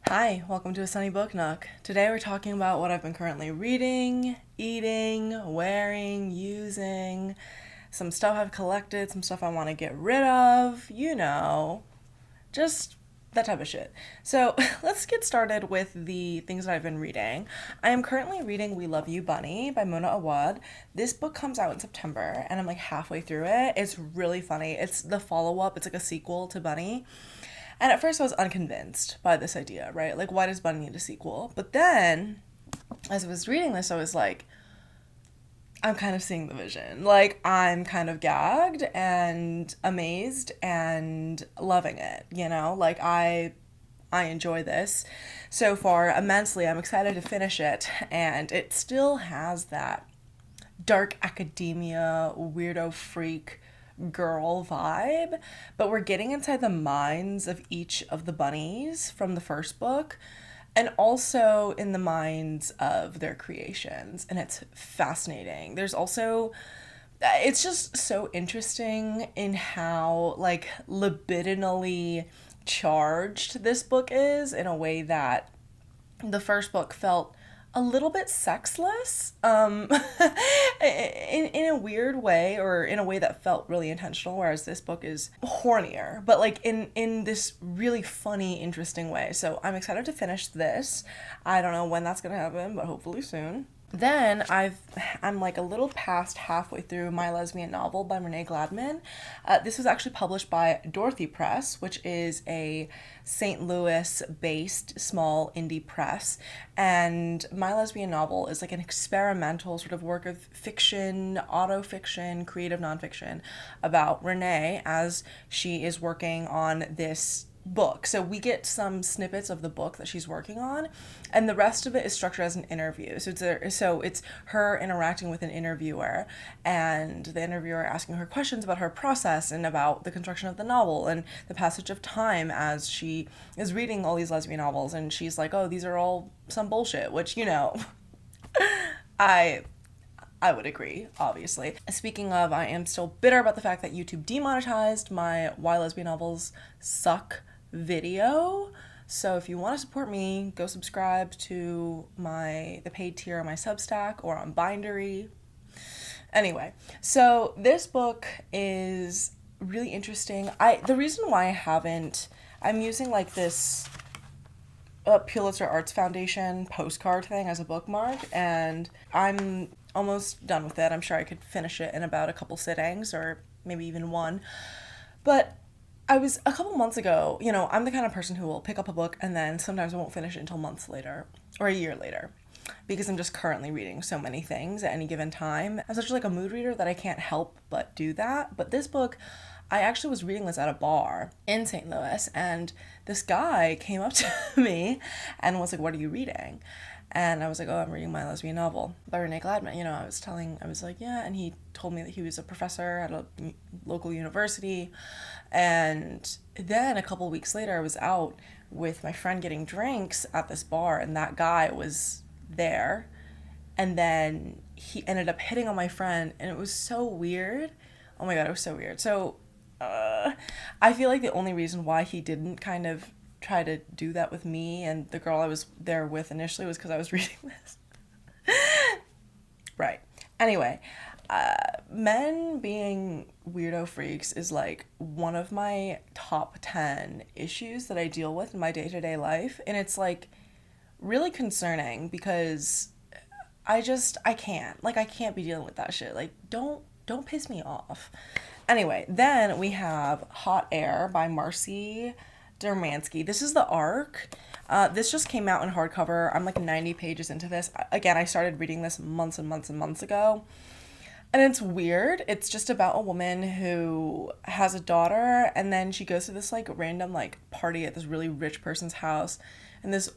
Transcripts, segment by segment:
Hi, welcome to A Sunny Book Nook. Today we're talking about what I've been currently reading, eating, wearing, using, some stuff I've collected, some stuff I want to get rid of, just that type of shit. So let's get started with the things that I've been reading. I am currently reading We Love You Bunny by Mona Awad. This book comes out in September and I'm like halfway through it. It's really funny. It's the follow-up, it's like a sequel to Bunny. And at first I was unconvinced by this idea, right? Like, why does Bunny need a sequel? But then, as I was reading this, I was like, I'm kind of seeing the vision. Like, I'm kind of gagged and amazed and loving it, Like, I enjoy this so far immensely. I'm excited to finish it. And it still has that dark academia, weirdo freak girl vibe, but we're getting inside the minds of each of the bunnies from the first book and also in the minds of their creations. And it's fascinating. There's also it's just so interesting in how like libidinally charged this book is in a way that the first book felt a little bit sexless, in a weird way, or in a way that felt really intentional, whereas this book is hornier, but like in this really funny, interesting way. So I'm excited to finish this. I don't know when that's gonna happen, but hopefully soon. Then I'm like a little past halfway through My Lesbian Novel by Renee Gladman. This was actually published by Dorothy Press, which is a St. Louis-based small indie press. And My Lesbian Novel is like an experimental sort of work of fiction, autofiction, creative nonfiction about Renee as she is working on this book. So we get some snippets of the book that she's working on, and the rest of it is structured as an interview. So it's her interacting with an interviewer, and the interviewer asking her questions about her process and about the construction of the novel and the passage of time as she is reading all these lesbian novels, and she's like, "Oh, these are all some bullshit," which I I would agree, obviously. Speaking of, I am still bitter about the fact that YouTube demonetized my Why Lesbian Novels Suck video. So if you want to support me, go subscribe to the paid tier on my Substack or on Bindery. Anyway, so this book is really interesting. The reason why I'm using like this Pulitzer Arts Foundation postcard thing as a bookmark, and I'm almost done with it. I'm sure I could finish it in about a couple sittings or maybe even one. But I was a couple months ago, I'm the kind of person who will pick up a book and then sometimes I won't finish it until months later or a year later because I'm just currently reading so many things at any given time. I'm such like a mood reader that I can't help but do that. But this book, I actually was reading this at a bar in St. Louis, and this guy came up to me and was like, "What are you reading?" And I was like, "Oh, I'm reading My Lesbian Novel by Renee Gladman." I was like, "Yeah." And he told me that he was a professor at a local university. And then a couple weeks later, I was out with my friend getting drinks at this bar, and that guy was there. And then he ended up hitting on my friend, and it was so weird. Oh my God, it was so weird. So, I feel like the only reason why he didn't kind of try to do that with me and the girl I was there with initially was because I was reading this. Right. Anyway, men being weirdo freaks is like one of my top 10 issues that I deal with in my day-to-day life. And it's like really concerning because I can't. Like, I can't be dealing with that shit. Like, don't piss me off. Anyway, then we have Hot Air by Marcy Dermansky. This is the arc. This just came out in hardcover. I'm like 90 pages into this. Again, I started reading this months and months and months ago. And it's weird. It's just about a woman who has a daughter, and then she goes to this like random like party at this really rich person's house, and this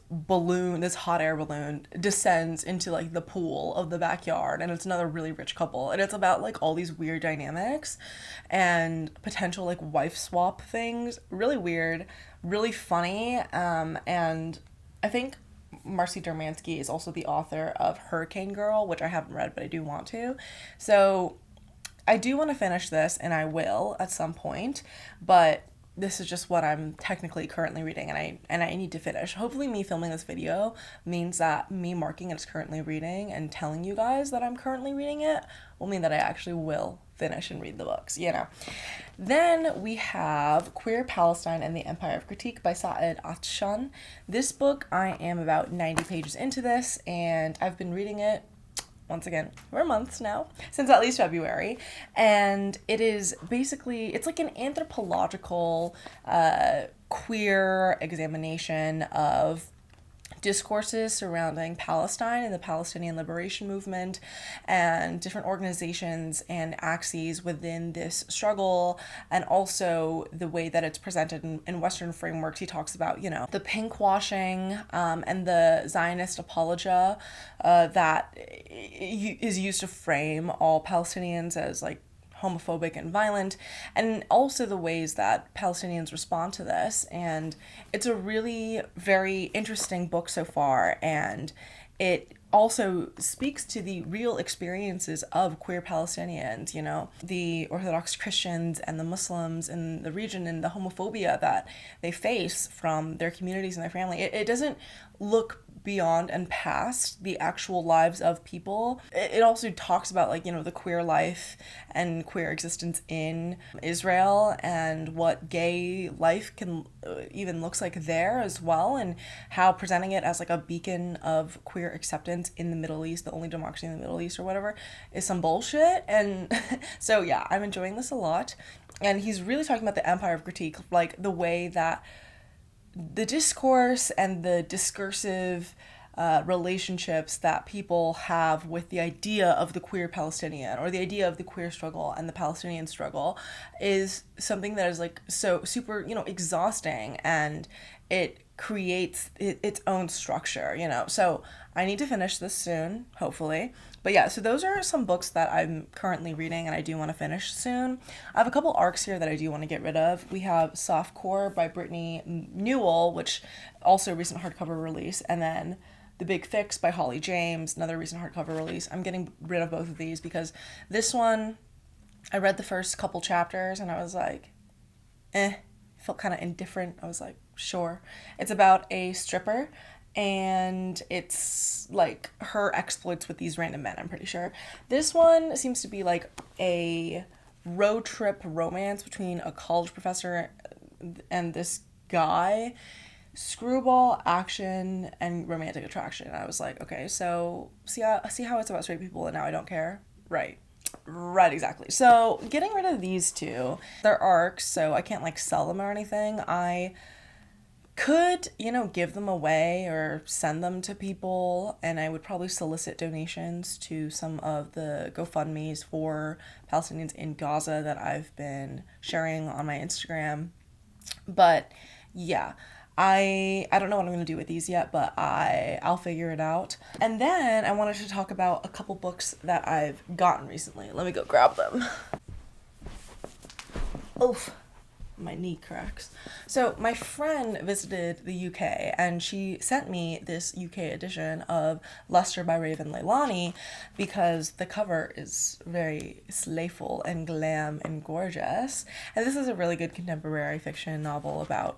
hot air balloon descends into like the pool of the backyard, and it's another really rich couple, and it's about like all these weird dynamics and potential like wife swap things. Really weird, really funny, and I think Marcy Dermansky is also the author of Hurricane Girl, which I haven't read, but I do want to. So I do want to finish this, and I will at some point, but this is just what I'm technically currently reading, and I need to finish. Hopefully me filming this video means that me marking it as currently reading and telling you guys that I'm currently reading it will mean that I actually will finish and read the books, you know. Then we have Queer Palestine and the Empire of Critique by Saed Atshan. This book, I am about 90 pages into this, and I've been reading it once again for months now, since at least February, and it is basically, it's like an anthropological queer examination of discourses surrounding Palestine and the Palestinian liberation movement and different organizations and axes within this struggle, and also the way that it's presented in Western frameworks. He talks about, you know, the pink washing and the Zionist apologia that is used to frame all Palestinians as like homophobic and violent, and also the ways that Palestinians respond to this. And it's a really very interesting book so far, and it also speaks to the real experiences of queer Palestinians, you know, the Orthodox Christians and the Muslims in the region, and the homophobia that they face from their communities and their family. It doesn't look beyond and past the actual lives of people. It also talks about, like, you know, the queer life and queer existence in Israel, and what gay life can even looks like there as well, and how presenting it as like a beacon of queer acceptance in the Middle East, the only democracy in the Middle East or whatever, is some bullshit. And so yeah, I'm enjoying this a lot. And he's really talking about the Empire of Critique, like the way that the discourse and the discursive relationships that people have with the idea of the queer Palestinian, or the idea of the queer struggle and the Palestinian struggle, is something that is like so super, you know, exhausting, and it creates its own structure, you know. So I need to finish this soon, hopefully. But yeah, so those are some books that I'm currently reading and I do want to finish soon. I have a couple arcs here that I do want to get rid of. We have Softcore by Brittany Newell, which also a recent hardcover release, and then The Big Fix by Holly James, another recent hardcover release. I'm getting rid of both of these because this one, I read the first couple chapters and I was like, felt kind of indifferent. I was like, sure. It's about a stripper, and it's like her exploits with these random men, I'm pretty sure. This one seems to be like a road trip romance between a college professor and this guy. Screwball, action, and romantic attraction. I was like, okay, so see how it's about straight people and now I don't care? Right, exactly. So getting rid of these two, they're arcs, so I can't like sell them or anything. I could, you know, give them away or send them to people, and I would probably solicit donations to some of the GoFundMes for Palestinians in Gaza that I've been sharing on my Instagram. But yeah, I don't know what I'm going to do with these yet, but I'll figure it out. And then I wanted to talk about a couple books that I've gotten recently. Let me go grab them. Oof. My knee cracks. So my friend visited the UK and she sent me this UK edition of Luster by Raven Leilani because the cover is very slayful and glam and gorgeous. And this is a really good contemporary fiction novel about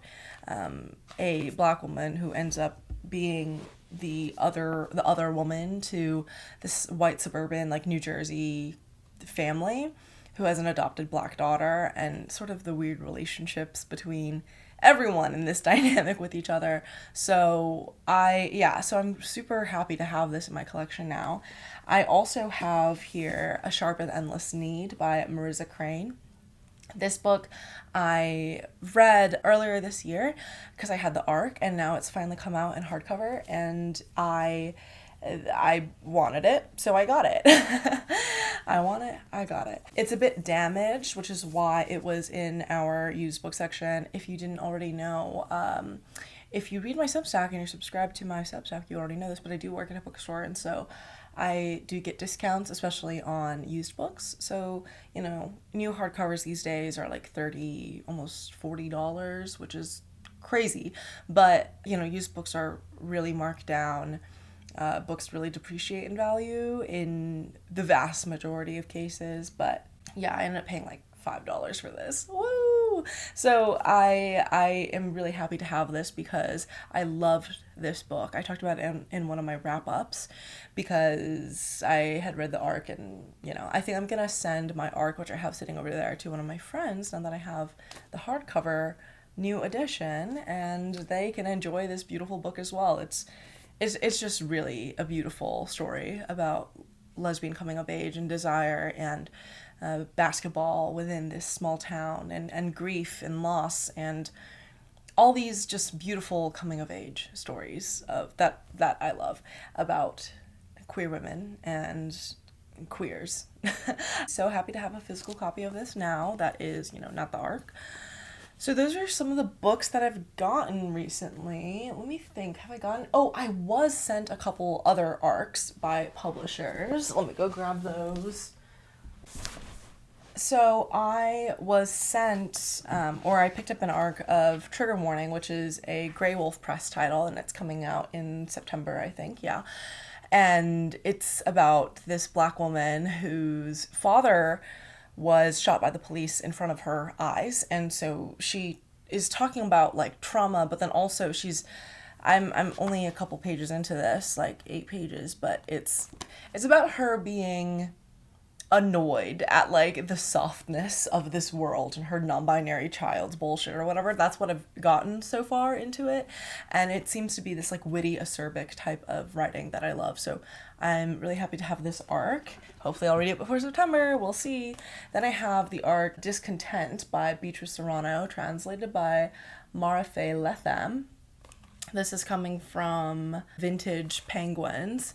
a black woman who ends up being the other woman to this white suburban like New Jersey family who has an adopted black daughter, and sort of the weird relationships between everyone in this dynamic with each other. So I'm super happy to have this in my collection now. I also have here A Sharp and Endless Need by Marissa Crane. This book I read earlier this year because I had the ARC, and now it's finally come out in hardcover, and I wanted it, so I got it. I want it, I got it. It's a bit damaged, which is why it was in our used book section. If you didn't already know, if you read my Substack and you're subscribed to my Substack, you already know this, but I do work at a bookstore, and so I do get discounts, especially on used books. So, you know, new hardcovers these days are like $30, almost $40, which is crazy. But, you know, used books are really marked down. Books really depreciate in value in the vast majority of cases. But yeah, I ended up paying like $5 for this. Woo! So I am really happy to have this because I loved this book. I talked about it in one of my wrap-ups because I had read the arc, and I think I'm gonna send my arc, which I have sitting over there, to one of my friends now that I have the hardcover new edition, and they can enjoy this beautiful book as well. It's just really a beautiful story about lesbian coming of age and desire and basketball within this small town, and grief and loss and all these just beautiful coming of age stories of that I love about queer women and queers. So happy to have a physical copy of this now that is, not the arc. So those are some of the books that I've gotten recently. Let me think. Have I gotten... Oh, I was sent a couple other arcs by publishers. Let me go grab those. So I was sent, or I picked up an arc of Trigger Warning, which is a Grey Wolf Press title, and it's coming out in September, I think, yeah. And it's about this Black woman whose father was shot by the police in front of her eyes, and so she is talking about like trauma, but then also I'm only a couple pages into this, like 8 pages, but it's about her being annoyed at like the softness of this world and her non-binary child's bullshit or whatever. That's what I've gotten so far into it, and it seems to be this like witty acerbic type of writing that I love. So I'm really happy to have this arc. Hopefully I'll read it before September, we'll see. Then I have the arc Discontent by Beatrice Serrano, translated by Mara Faye Letham. This is coming from Vintage Penguins.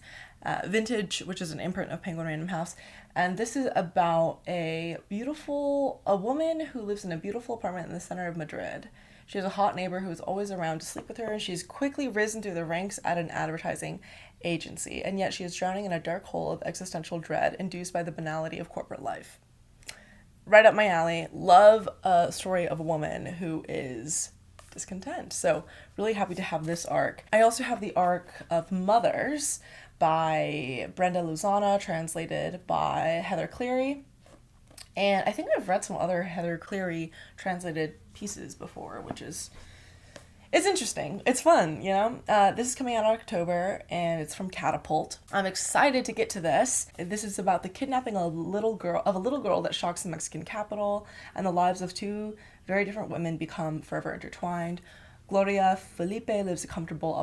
Vintage, which is an imprint of Penguin Random House. And this is about a woman who lives in a beautiful apartment in the center of Madrid. She has a hot neighbor who is always around to sleep with her, and she's quickly risen through the ranks at an advertising agency. And yet she is drowning in a dark hole of existential dread induced by the banality of corporate life. Right up my alley. Love a story of a woman who is discontent. So really happy to have this arc. I also have the arc of Mothers by Brenda Luzana, translated by Heather Cleary. And I think I've read some other Heather Cleary translated pieces before, which is... it's interesting. It's fun, This is coming out in October, and it's from Catapult. I'm excited to get to this. This is about the kidnapping of a little girl that shocks the Mexican capital, and the lives of 2 very different women become forever intertwined. Gloria Felipe lives a comfortable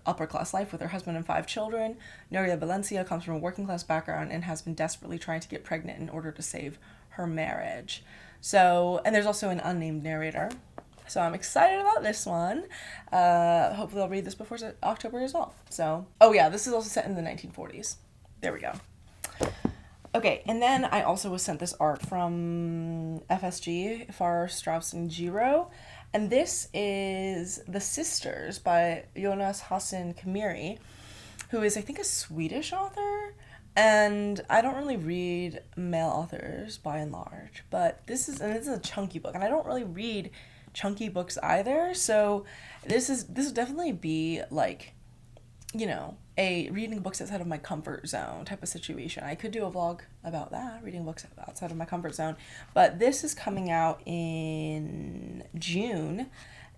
upper-class life with her husband and 5 children. Nuria Valencia comes from a working-class background and has been desperately trying to get pregnant in order to save her marriage. So, and there's also an unnamed narrator. So I'm excited about this one. Hopefully I'll read this before October as well. So, oh yeah, this is also set in the 1940s. There we go. Okay, and then I also was sent this art from FSG, Farrar, Straus, and Giro. And this is The Sisters by Jonas Hassan Khemiri, who is, I think, a Swedish author. And I don't really read male authors by and large, but this is a chunky book, and I don't really read chunky books either. So this would definitely be like, a reading books outside of my comfort zone type of situation. I could do a vlog about that, reading books outside of my comfort zone. But this is coming out in June,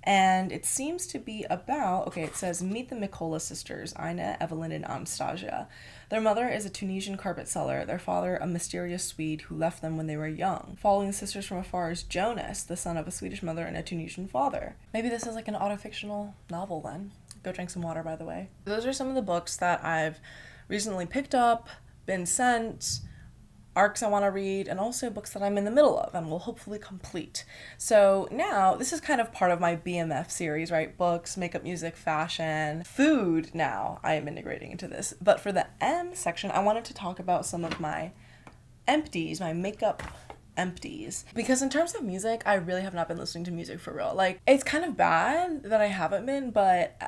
and it seems to be about, it says, meet the Mikola sisters, Ina, Evelyn, and Anastasia. Their mother is a Tunisian carpet seller, their father a mysterious Swede who left them when they were young. Following the sisters from afar is Jonas, the son of a Swedish mother and a Tunisian father. Maybe this is like an autofictional novel then. Go drink some water, by the way. Those are some of the books that I've recently picked up, been sent, arcs I want to read, and also books that I'm in the middle of and will hopefully complete. So now, this is kind of part of my BMF series, right? Books, makeup, music, fashion, food now I am integrating into this. But for the M section, I wanted to talk about some of my empties, my makeup empties, because in terms of music, I really have not been listening to music for real. Like, it's kind of bad that I haven't been, but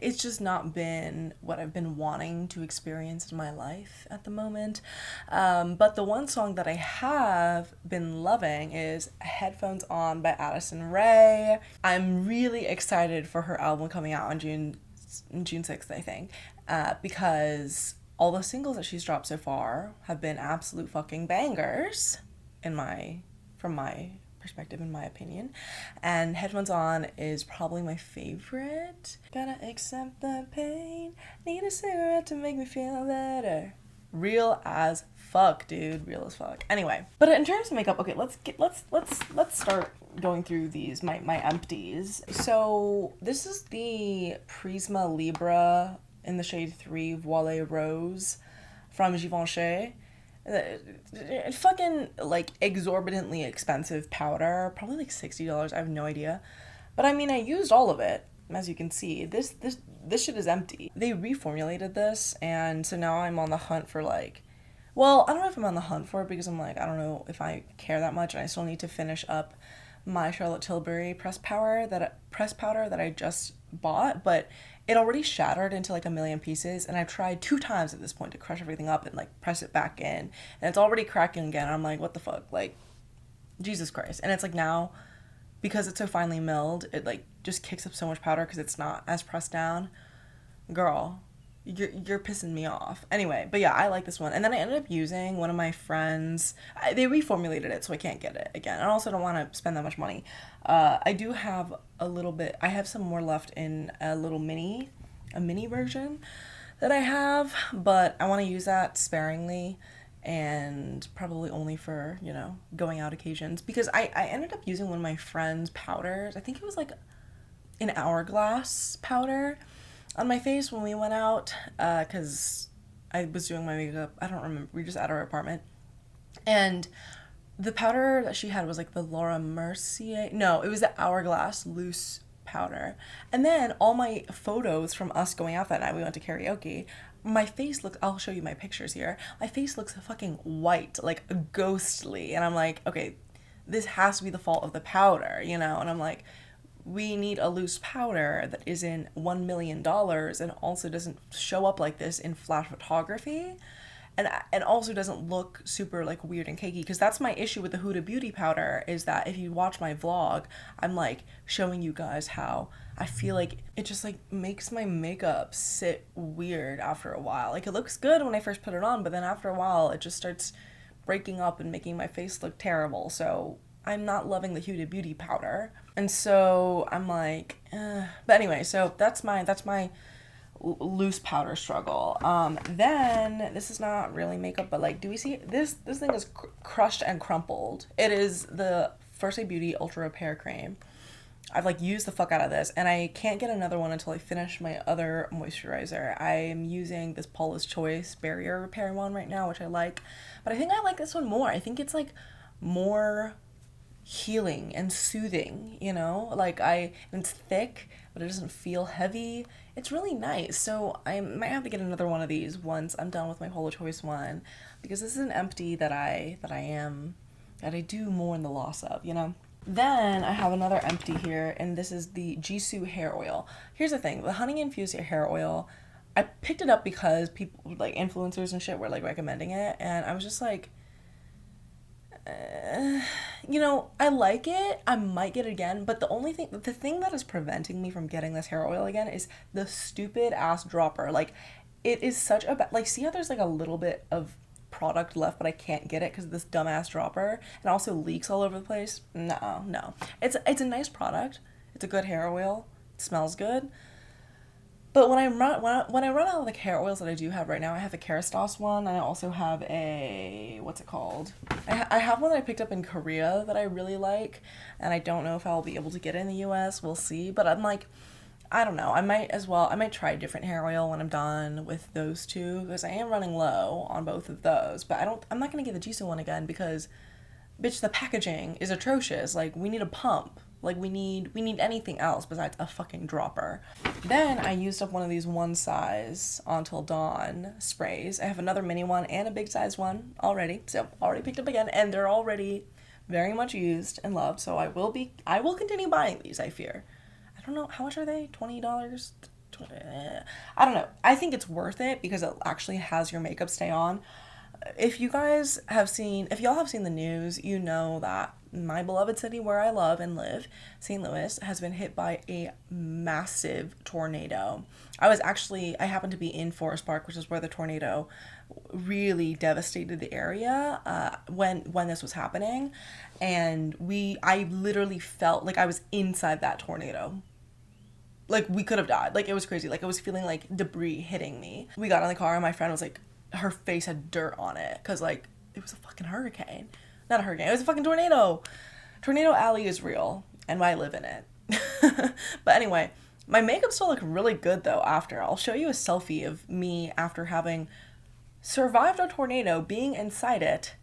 it's just not been what I've been wanting to experience in my life at the moment. But the one song that I have been loving is Headphones On by Addison Rae. I'm really excited for her album coming out on June 6th, I think, because all the singles that she's dropped so far have been absolute fucking bangers. From my perspective in my opinion. And headphones on is probably my favorite. Gotta accept the pain, need a cigarette to make me feel better. Real as fuck, dude. Real as fuck. Anyway, but in terms of makeup, okay, let's start going through these my empties. So this is the Prisma Libra in the shade 3 Voile Rose from Givenchy. Fucking like exorbitantly expensive powder, probably like $60. I have no idea, but I mean I used all of it. As you can see, this shit is empty. They reformulated this, and so now I'm on the hunt for like, well, I don't know if I'm on the hunt for it because I'm like, I don't know if I care that much, and I still need to finish up my Charlotte Tilbury press powder that I just bought, but it already shattered into like a million pieces, and I've tried 2 times at this point to crush everything up and like press it back in, and it's already cracking again. I'm like, what the fuck, like, Jesus Christ. And it's like now, because it's so finely milled, it like just kicks up so much powder because it's not as pressed down. Girl, you're pissing me off. Anyway, but yeah, I like this one. And then I ended up using one of my friends. They reformulated it, so I can't get it again. I also don't want to spend that much money. I do have a little bit. I have some more left in a mini version that I have, but I want to use that sparingly and probably only for, you know, going out occasions, because I ended up using one of my friend's powders. I think it was like an hourglass powder on my face when we went out, because I was doing my makeup. I don't remember. We were just at our apartment. And the powder that she had was like the Laura Mercier. No, it was the Hourglass loose powder. And then all my photos from us going out that night, we went to karaoke, my face looks, I'll show you my pictures here. My face looks fucking white, like ghostly. And I'm like, okay, this has to be the fault of the powder, you know? And I'm like, we need a loose powder that isn't $1 million and also doesn't show up like this in flash photography, and also doesn't look super like weird and cakey, because that's my issue with the Huda Beauty powder, is that if you watch my vlog, I'm like showing you guys how I feel like it just like makes my makeup sit weird after a while. Like it looks good when I first put it on, but then after a while it just starts breaking up and making my face look terrible. So I'm not loving the Huda Beauty powder. And so I'm like, but anyway, so that's my loose powder struggle. Then this is not really makeup, but like, do we see this thing is crushed and crumpled. It is the First Aid Beauty Ultra Repair Cream. I've like used the fuck out of this, and I can't get another one until I finish my other moisturizer. I am using this Paula's Choice Barrier Repair one right now, which I like, but I think I like this one more. I think it's like more healing and soothing, you know, like it's thick, but it doesn't feel heavy. It's really nice. So I might have to get another one of these once I'm done with my Paula Choice one, because this is an empty that I do mourn the loss of, you know. Then I have another empty here, and this is the Jisoo hair oil. Here's the thing, the honey infused hair oil, I picked it up because people like influencers and shit were like recommending it, and I was just like, you know, I like it. I might get it again, but the thing that is preventing me from getting this hair oil again is the stupid ass dropper. Like, it is such a bad, like, see how there's like a little bit of product left, but I can't get it because of this dumbass dropper, and also leaks all over the place. No. It's a nice product. It's a good hair oil. It smells good. But when I run out of the hair oils that I do have right now, I have a Kerastase one, and I also have a, what's it called? I have one that I picked up in Korea that I really like, and I don't know if I'll be able to get it in the US. We'll see. But I'm like, I don't know. I might try a different hair oil when I'm done with those two, because I am running low on both of those. But I'm not gonna get the Jisoo one again because, bitch, the packaging is atrocious. Like, we need a pump. Like, we need anything else besides a fucking dropper. Then I used up one of these one size Until Dawn sprays. I have another mini one and a big size one already. So already picked up again, and they're already very much used and loved. So I will continue buying these, I fear. I don't know, how much are they? $20? I don't know. I think it's worth it because it actually has your makeup stay on. If y'all have seen the news, you know that my beloved city where I love and live, St. Louis, has been hit by a massive tornado. I happened to be in Forest Park, which is where the tornado really devastated the area when this was happening, and I literally felt like I was inside that tornado. Like, we could have died. Like, it was crazy. Like, I was feeling like debris hitting me. We got in the car and my friend was like, her face had dirt on it because, like, it was a fucking hurricane. Not a hurricane, it was a fucking tornado. Tornado Alley is real and I live in it. But anyway, my makeup still looked really good though after. I'll show you a selfie of me after having survived a tornado, being inside it,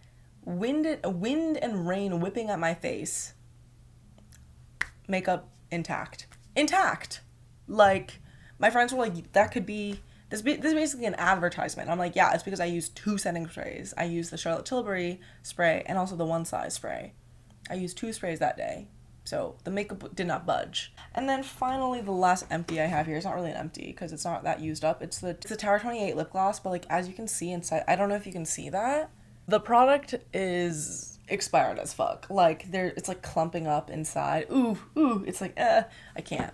wind and rain whipping at my face. Makeup intact. Like, my friends were like, that could be, this is basically an advertisement. I'm like, yeah, it's because I used 2 setting sprays. I used the Charlotte Tilbury spray and also the One Size spray. I used 2 sprays that day. So the makeup did not budge. And then finally, the last empty I have here, it's not really an empty because it's not that used up. It's the Tower 28 lip gloss, but like, as you can see inside, I don't know if you can see that. The product is expired as fuck. Like, it's like clumping up inside. Ooh, it's like, I can't.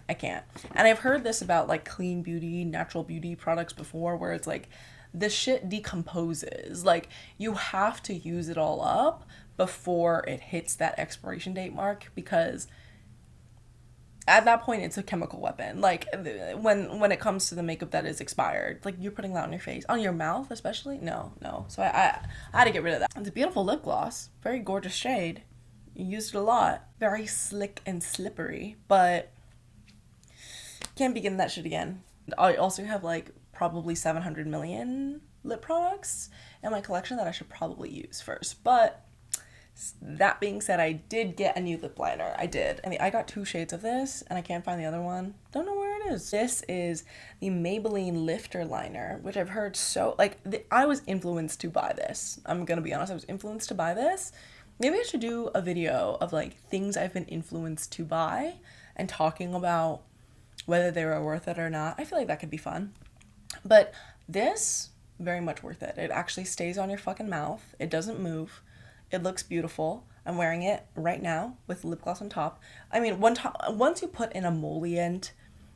And I've heard this about like clean beauty, natural beauty products before, where it's like, this shit decomposes. Like, you have to use it all up before it hits that expiration date mark, because at that point it's a chemical weapon. Like, when it comes to the makeup that is expired, like, you're putting that on your face, on your mouth especially. No. So I had to get rid of that. It's a beautiful lip gloss, very gorgeous shade. You used it a lot. Very slick and slippery, but can't be getting that shit again. I also have like probably 700 million lip products in my collection that I should probably use first. But that being said, I did get a new lip liner. I did. I got 2 shades of this, and I can't find the other one. Don't know where it is. This is the Maybelline Lifter Liner, which I've heard I was influenced to buy this. I'm gonna be honest, I was influenced to buy this. Maybe I should do a video of like things I've been influenced to buy and talking about whether they were worth it or not. I feel like that could be fun. But this, very much worth it. It actually stays on your fucking mouth. It doesn't move. It looks beautiful. I'm wearing it right now with lip gloss on top. I mean, once you put an emollient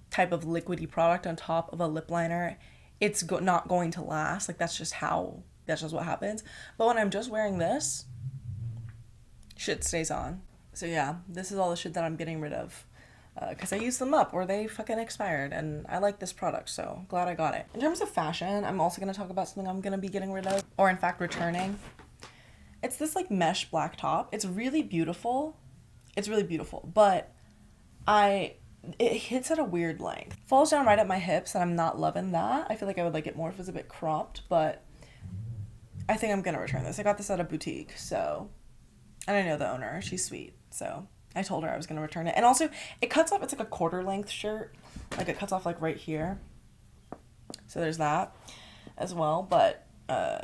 type of liquidy product on top of a lip liner, it's not going to last. Like, that's just what happens. But when I'm just wearing this, shit stays on. So yeah, this is all the shit that I'm getting rid of. Because I used them up or they fucking expired, and I like this product, so glad I got it. In terms of fashion, I'm also going to talk about something I'm going to be getting rid of, or in fact returning. It's this like mesh black top. It's really beautiful, but it hits at a weird length. Falls down right at my hips, and I'm not loving that. I feel like I would like it more if it was a bit cropped, but I think I'm going to return this. I got this at a boutique, so, and I know the owner, she's sweet, so I told her I was going to return it. And also, it cuts off, it's like a quarter length shirt. Like, it cuts off like right here. So there's that as well. But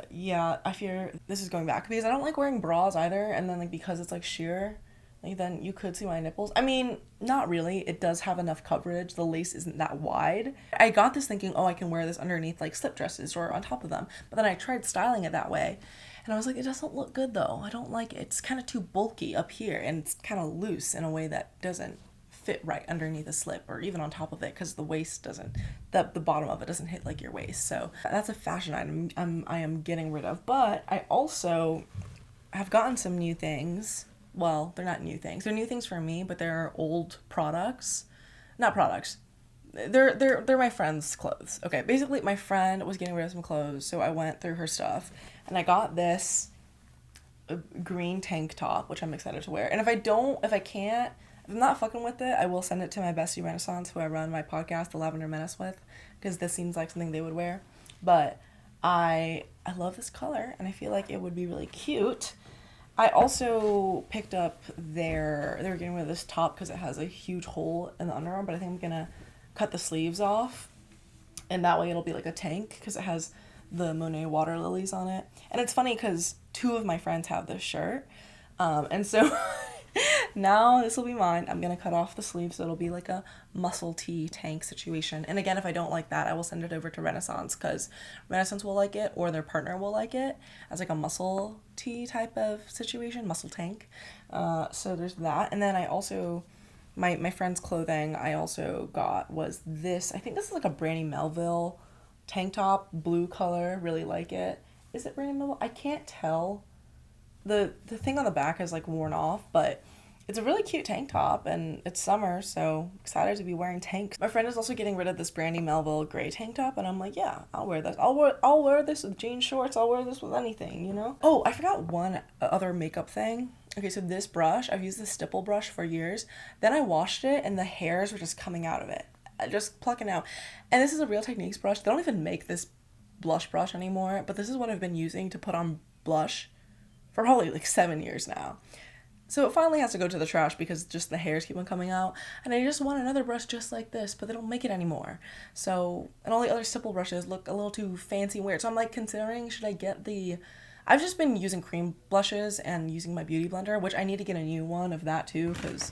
yeah, I fear this is going back because I don't like wearing bras either. And then like, because it's like sheer, like, then you could see my nipples. I mean, not really. It does have enough coverage. The lace isn't that wide. I got this thinking, oh, I can wear this underneath like slip dresses or on top of them. But then I tried styling it that way. And I was like, it doesn't look good though. I don't like it. It's kind of too bulky up here, and it's kind of loose in a way that doesn't fit right underneath a slip or even on top of it, because the waist doesn't, the bottom of it doesn't hit like your waist. So that's a fashion item I am getting rid of. But I also have gotten some new things. Well, they're not new things. They're new things for me, but they're old products. Not products. They're my friend's clothes. Okay, basically my friend was getting rid of some clothes, so I went through her stuff. And I got this green tank top, which I'm excited to wear. And if I'm not fucking with it, I will send it to my bestie Renaissance, who I run my podcast, The Lavender Menace, with, because this seems like something they would wear. But I love this color, and I feel like it would be really cute. I also picked up they were getting rid of this top because it has a huge hole in the underarm, but I think I'm going to cut the sleeves off, and that way it'll be like a tank because it has the Monet water lilies on it. And it's funny because 2 of my friends have this shirt, and so Now this will be mine. I'm gonna cut off the sleeve so it'll be like a muscle tee tank situation. And again, if I don't like that, I will send it over to Renaissance because Renaissance will like it or their partner will like it as like a muscle tee type of situation, muscle tank. So there's that. And then I also, my friend's clothing I also got was this. I think this is like a Brandy Melville tank top, blue color. Really like it. Is it Brandy Melville? I can't tell. The thing on the back is like worn off, but it's a really cute tank top and it's summer, so excited to be wearing tanks. My friend is also getting rid of this Brandy Melville gray tank top and I'm like, yeah, I'll wear this. I'll wear this with jean shorts. I'll wear this with anything, you know? Oh, I forgot one other makeup thing. Okay, so this brush, I've used this stipple brush for years. Then I washed it and the hairs were just coming out of it. Just plucking out. And this is a Real Techniques brush. They don't even make this blush brush anymore, but this is what I've been using to put on blush for probably like 7 years now. So it finally has to go to the trash because just the hairs keep on coming out. And I just want another brush just like this, but they don't make it anymore. So, and all the other stipple brushes look a little too fancy and weird. So I'm like considering, should I get I've just been using cream blushes and using my beauty blender, which I need to get a new one of that too, because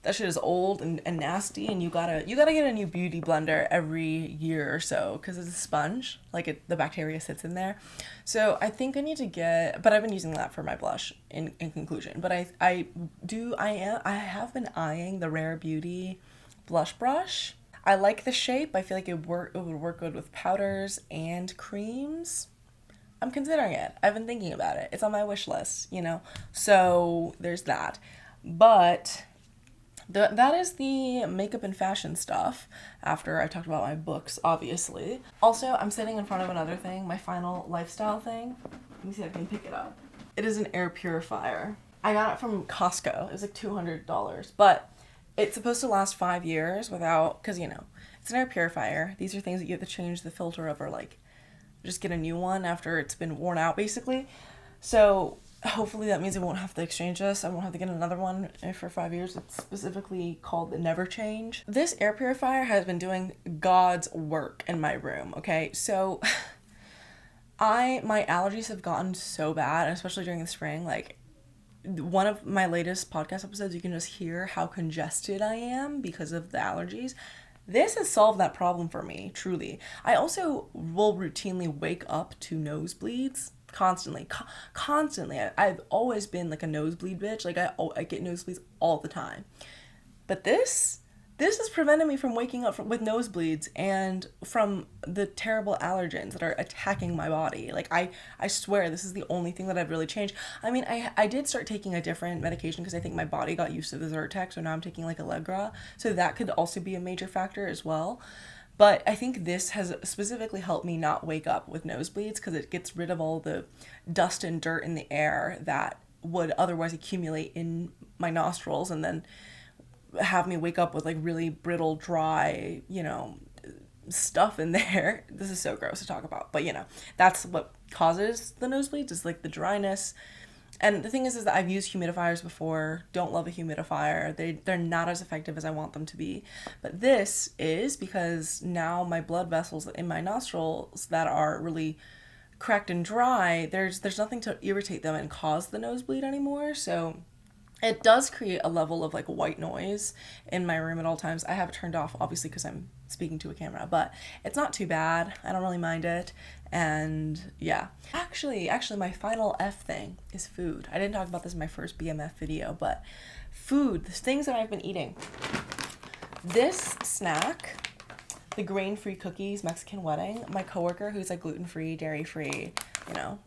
that shit is old and nasty, and you gotta get a new beauty blender every year or so because it's a sponge, like the bacteria sits in there. So I think I need to get, but I've been using that for my blush in conclusion. But I have been eyeing the Rare Beauty blush brush. I like the shape. I feel like it would work good with powders and creams. I'm considering it. I've been thinking about it. It's on my wish list, you know. So there's that. But that is the makeup and fashion stuff after I talked about my books, obviously. Also, I'm sitting in front of another thing, my final lifestyle thing. Let me see if I can pick it up. It is an air purifier. I got it from Costco. It was like $200, but it's supposed to last 5 years without, because, you know, it's an air purifier. These are things that you have to change the filter of or like just get a new one after it's been worn out, basically. So hopefully that means I won't have to exchange this. I won't have to get another one for 5 years. It's specifically called the Never Change. This air purifier has been doing God's work in my room, okay? So my allergies have gotten so bad, especially during the spring. Like, one of my latest podcast episodes, you can just hear how congested I am because of the allergies. This has solved that problem for me, truly. I also will routinely wake up to nosebleeds. Constantly. I've always been like a nosebleed bitch. Like I get nosebleeds all the time. But this has prevented me from waking up with nosebleeds and from the terrible allergens that are attacking my body. Like I swear this is the only thing that I've really changed. I mean, I did start taking a different medication because I think my body got used to the Zyrtec, so now I'm taking like Allegra. So that could also be a major factor as well. But I think this has specifically helped me not wake up with nosebleeds because it gets rid of all the dust and dirt in the air that would otherwise accumulate in my nostrils and then have me wake up with like really brittle, dry, you know, stuff in there. This is so gross to talk about, but you know, that's what causes the nosebleeds is like the dryness. And the thing is that I've used humidifiers before. Don't love a humidifier. They're not as effective as I want them to be. But this is because now my blood vessels in my nostrils that are really cracked and dry, there's nothing to irritate them and cause the nosebleed anymore. So it does create a level of like white noise in my room at all times. I have it turned off, obviously, because I'm speaking to a camera, but it's not too bad. I don't really mind it. And yeah, actually, my final F thing is food. I didn't talk about this in my first BMF video, but food, the things that I've been eating. This snack, the grain-free cookies, Mexican wedding, my coworker who's like gluten-free, dairy-free, you know,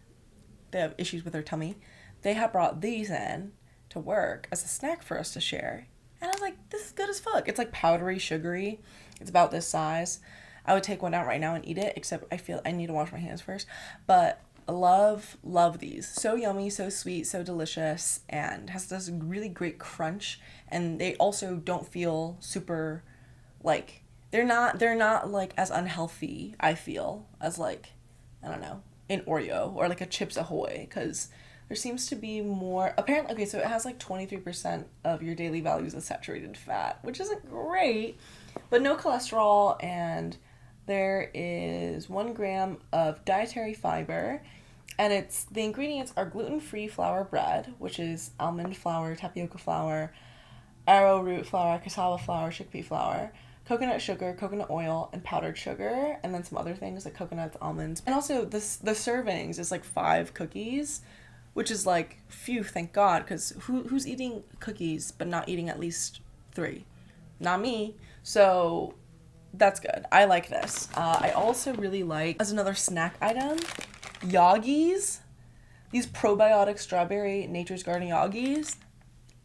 they have issues with their tummy. They have brought these in to work as a snack for us to share. And I was like, this is good as fuck. It's like powdery, sugary. It's about this size. I would take one out right now and eat it, except I feel I need to wash my hands first. But I love these. So yummy, so sweet, so delicious, and has this really great crunch. And they also don't feel super, like, they're not like as unhealthy, I feel, as like, I don't know, an Oreo or like a Chips Ahoy, because there seems to be more, apparently, okay, so it has like 23% of your daily values of saturated fat, which isn't great, but no cholesterol, and there is 1 gram of dietary fiber, And the ingredients are gluten-free flour bread, which is almond flour, tapioca flour, arrowroot flour, cassava flour, chickpea flour, coconut sugar, coconut oil, and powdered sugar, and then some other things like coconuts, almonds. And also the servings is like 5 cookies, which is like, phew, thank God, because who's eating cookies but not eating at least 3? Not me. So that's good. I like this. I also really like, as another snack item, Yogis. These probiotic strawberry Nature's Garden Yogis.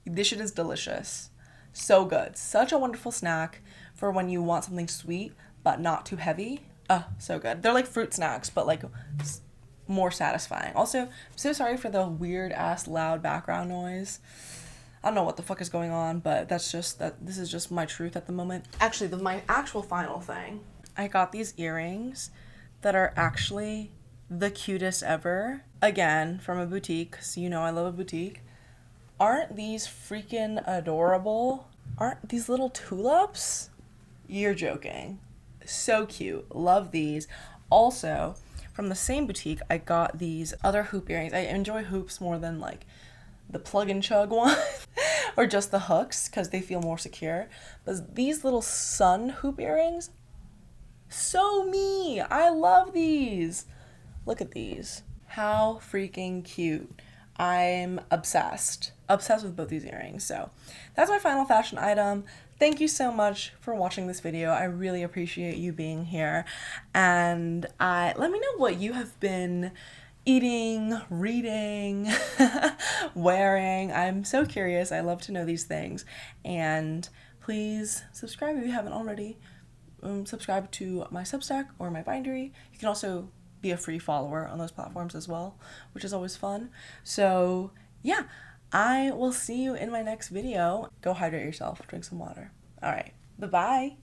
This shit is delicious. So good. Such a wonderful snack for when you want something sweet but not too heavy. So good. They're like fruit snacks, but like more satisfying. Also, I'm so sorry for the weird ass loud background noise. I don't know what the fuck is going on, but this is just my truth at the moment. Actually, my actual final thing. I got these earrings that are actually the cutest ever. Again, from a boutique, so you know I love a boutique. Aren't these freaking adorable? Aren't these little tulips? You're joking. So cute. Love these. Also, from the same boutique, I got these other hoop earrings. I enjoy hoops more than like the plug and chug one or just the hooks because they feel more secure. But these little sun hoop earrings, so me. I love these. Look at these. How freaking cute. I'm obsessed. Obsessed with both these earrings. So that's my final fashion item. Thank you so much for watching this video. I really appreciate you being here. And let me know what you have been eating, reading, wearing. I'm so curious. I love to know these things. And please subscribe if you haven't already. Subscribe to my Substack or my Bindery. You can also be a free follower on those platforms as well, which is always fun. So yeah, I will see you in my next video. Go hydrate yourself, drink some water. All right, bye-bye.